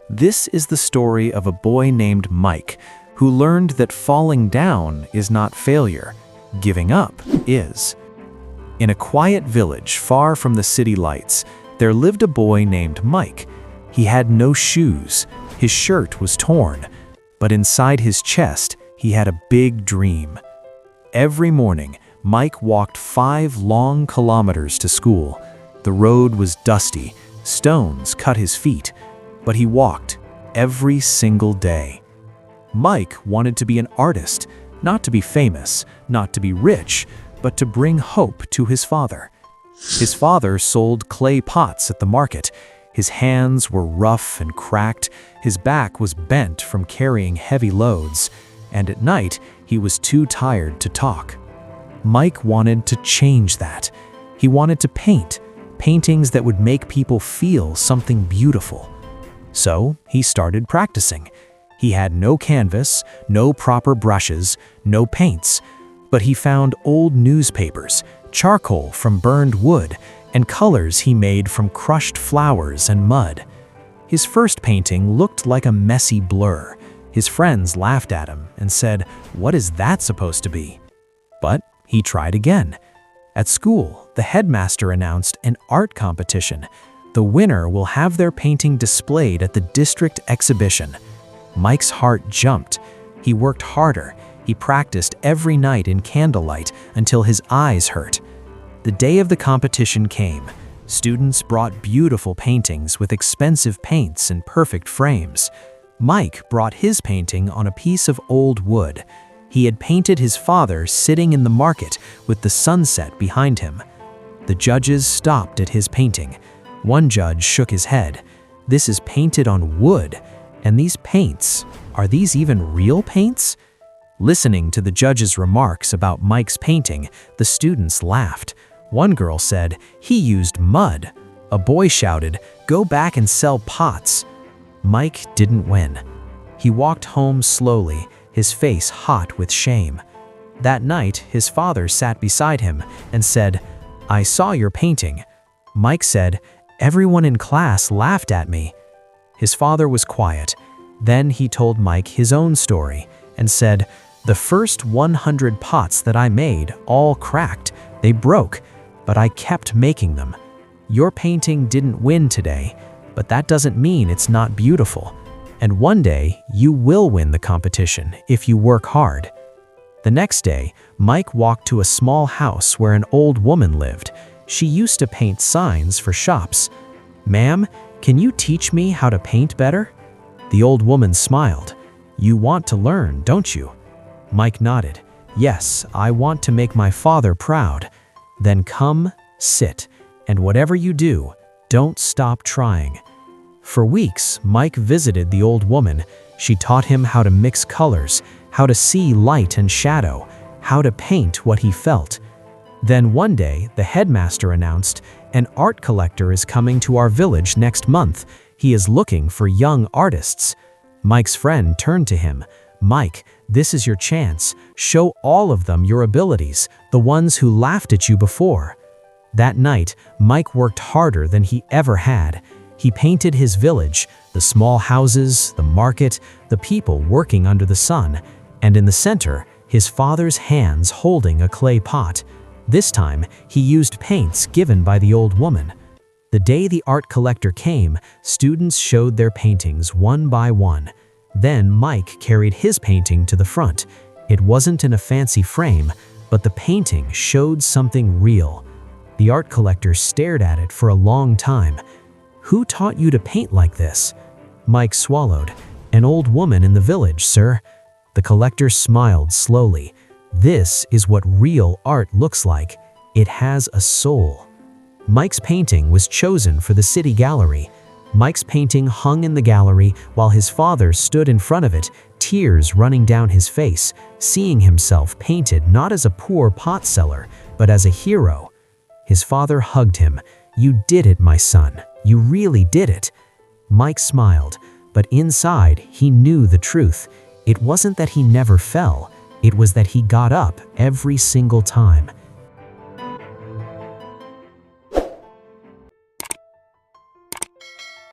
This is the story of a boy named Mike who learned that falling down is not failure, giving up is. In a quiet village far from the city lights, there lived a boy named Mike. He had no shoes, his shirt was torn, but inside his chest he had a big dream. Every morning, Mike walked 5 long kilometers to school. The road was dusty, stones cut his feet, but he walked every single day. Mike wanted to be an artist, not to be famous, not to be rich, but to bring hope to his father. His father sold clay pots at the market. His hands were rough and cracked, his back was bent from carrying heavy loads, and at night he was too tired to talk. Mike wanted to change that. He wanted to paint, paintings that would make people feel something beautiful. So he started practicing. He had no canvas, no proper brushes, no paints, but he found old newspapers, charcoal from burned wood, and colors he made from crushed flowers and mud. His first painting looked like a messy blur. His friends laughed at him and said, "What is that supposed to be?" But he tried again. At school, the headmaster announced an art competition. The winner will have their painting displayed at the district exhibition. Mike's heart jumped. He worked harder. He practiced every night in candlelight until his eyes hurt. The day of the competition came. Students brought beautiful paintings with expensive paints and perfect frames. Mike brought his painting on a piece of old wood. He had painted his father sitting in the market with the sunset behind him. The judges stopped at his painting. One judge shook his head. "This is painted on wood, and these paints, are these even real paints?" Listening to the judge's remarks about Mike's painting, the students laughed. One girl said, "He used mud." A boy shouted, "Go back and sell pots." Mike didn't win. He walked home slowly, his face hot with shame. That night, his father sat beside him and said, "I saw your painting." Mike said, "Everyone in class laughed at me." His father was quiet. Then he told Mike his own story and said, "The first 100 pots that I made all cracked. They broke, but I kept making them. Your painting didn't win today, but that doesn't mean it's not beautiful. And one day, you will win the competition if you work hard." The next day, Mike walked to a small house where an old woman lived. She used to paint signs for shops. "Ma'am, can you teach me how to paint better?" The old woman smiled. "You want to learn, don't you?" Mike nodded. "Yes, I want to make my father proud." "Then come, sit, and whatever you do, don't stop trying." For weeks, Mike visited the old woman. She taught him how to mix colors, how to see light and shadow, how to paint what he felt. Then one day, the headmaster announced, "An art collector is coming to our village next month. He is looking for young artists." Mike's friend turned to him. "Mike, this is your chance. Show all of them your abilities, the ones who laughed at you before." That night, Mike worked harder than he ever had. He painted his village, the small houses, the market, the people working under the sun, and in the center, his father's hands holding a clay pot. This time, he used paints given by the old woman. The day the art collector came, students showed their paintings one by one. Then Mike carried his painting to the front. It wasn't in a fancy frame, but the painting showed something real. The art collector stared at it for a long time. "Who taught you to paint like this?" Mike swallowed. "An old woman in the village, sir." The collector smiled slowly. "This is what real art looks like. It has a soul." Mike's painting was chosen for the city gallery. Mike's painting hung in the gallery while his father stood in front of it, tears running down his face, seeing himself painted not as a poor pot seller, but as a hero. His father hugged him. "You did it, my son. You really did it." Mike smiled, but inside he knew the truth. It wasn't that he never fell. It was that he got up every single time.